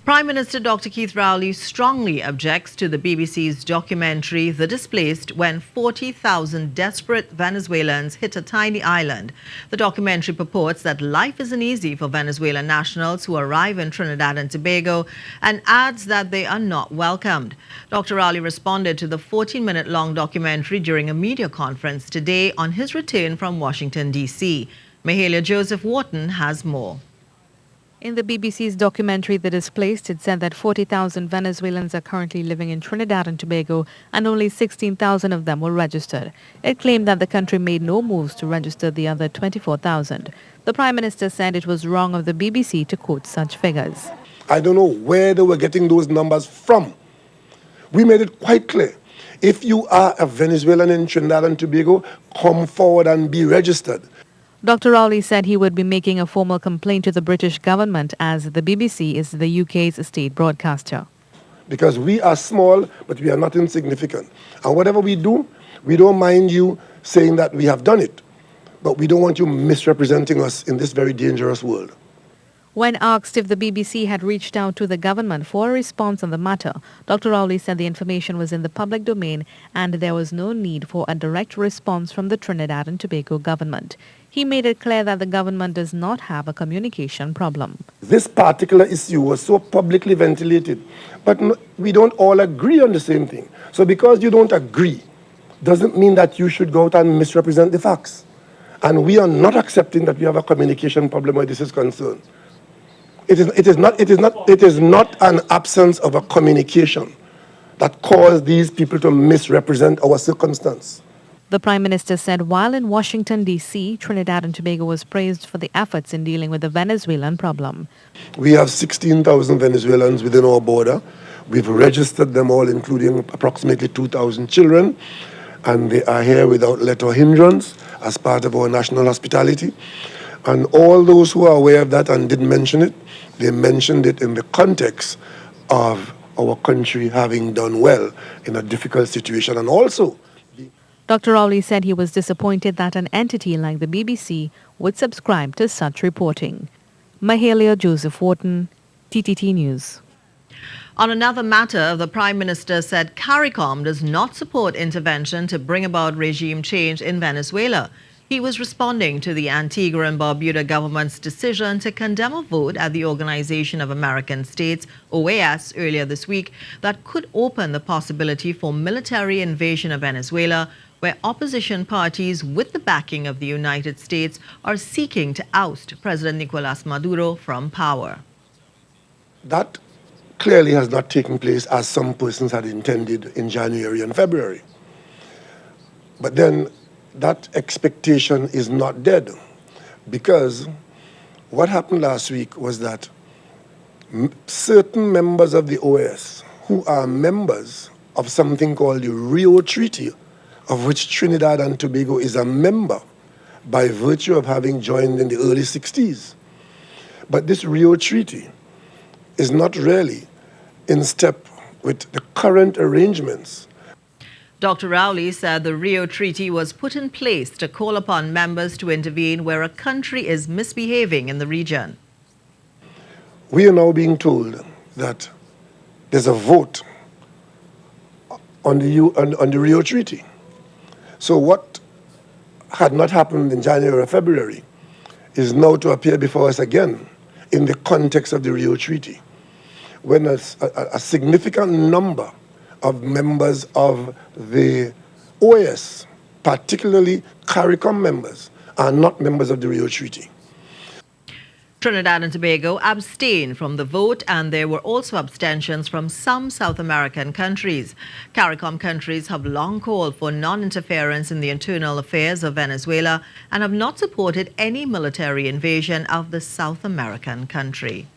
Prime Minister Dr. Keith Rowley strongly objects to the BBC's documentary The Displaced when 40,000 desperate Venezuelans hit a tiny island. The documentary purports that life isn't easy for Venezuelan nationals who arrive in Trinidad and Tobago and adds that they are not welcomed. Dr. Rowley responded to the 14-minute-long documentary during a media conference today on his return from Washington, D.C. Mahalia Joseph-Wharton has more. In the BBC's documentary The Displaced, it said that 40,000 Venezuelans are currently living in Trinidad and Tobago and only 16,000 of them were registered. It claimed that the country made no moves to register the other 24,000. The Prime Minister said it was wrong of the BBC to quote such figures. I don't know where they were getting those numbers from. We made it quite clear. If you are a Venezuelan in Trinidad and Tobago, come forward and be registered. Dr. Rowley said he would be making a formal complaint to the British government as the BBC is the UK's state broadcaster. Because we are small, but we are not insignificant. And whatever we do, we don't mind you saying that we have done it. But we don't want you misrepresenting us in this very dangerous world. When asked if the BBC had reached out to the government for a response on the matter, Dr. Rowley said the information was in the public domain and there was no need for a direct response from the Trinidad and Tobago government. He made it clear that the government does not have a communication problem. This particular issue was so publicly ventilated, but we don't all agree on the same thing. So because you don't agree, doesn't mean that you should go out and misrepresent the facts. And we are not accepting that we have a communication problem where this is concerned. It is not an absence of a communication that caused these people to misrepresent our circumstance. The Prime Minister said while in Washington, D.C., Trinidad and Tobago was praised for the efforts in dealing with the Venezuelan problem. We have 16,000 Venezuelans within our border. We've registered them all, including approximately 2,000 children, and they are here without let or hindrance as part of our national hospitality. And all those who are aware of that and didn't mention it, they mentioned it in the context of our country having done well in a difficult situation. And also, Dr. Rowley said he was disappointed that an entity like the BBC would subscribe to such reporting. Mahalia Joseph-Wharton, TTT News. On another matter, the Prime Minister said CARICOM does not support intervention to bring about regime change in Venezuela. He was responding to the Antigua and Barbuda government's decision to condemn a vote at the Organization of American States, OAS, earlier this week that could open the possibility for military invasion of Venezuela, where opposition parties with the backing of the United States are seeking to oust President Nicolas Maduro from power. That clearly has not taken place as some persons had intended in January and February. But then that expectation is not dead, because what happened last week was that certain members of the OAS, who are members of something called the Rio Treaty, of which Trinidad and Tobago is a member by virtue of having joined in the early 60s. But this Rio Treaty is not really in step with the current arrangements. Dr. Rowley said the Rio Treaty was put in place to call upon members to intervene where a country is misbehaving in the region. We are now being told that there's a vote on the Rio Treaty. So what had not happened in January or February is now to appear before us again in the context of the Rio Treaty, when a significant number of members of the OAS, particularly CARICOM members, are not members of the Rio Treaty. Trinidad and Tobago abstained from the vote, and there were also abstentions from some South American countries. CARICOM countries have long called for non-interference in the internal affairs of Venezuela and have not supported any military invasion of the South American country.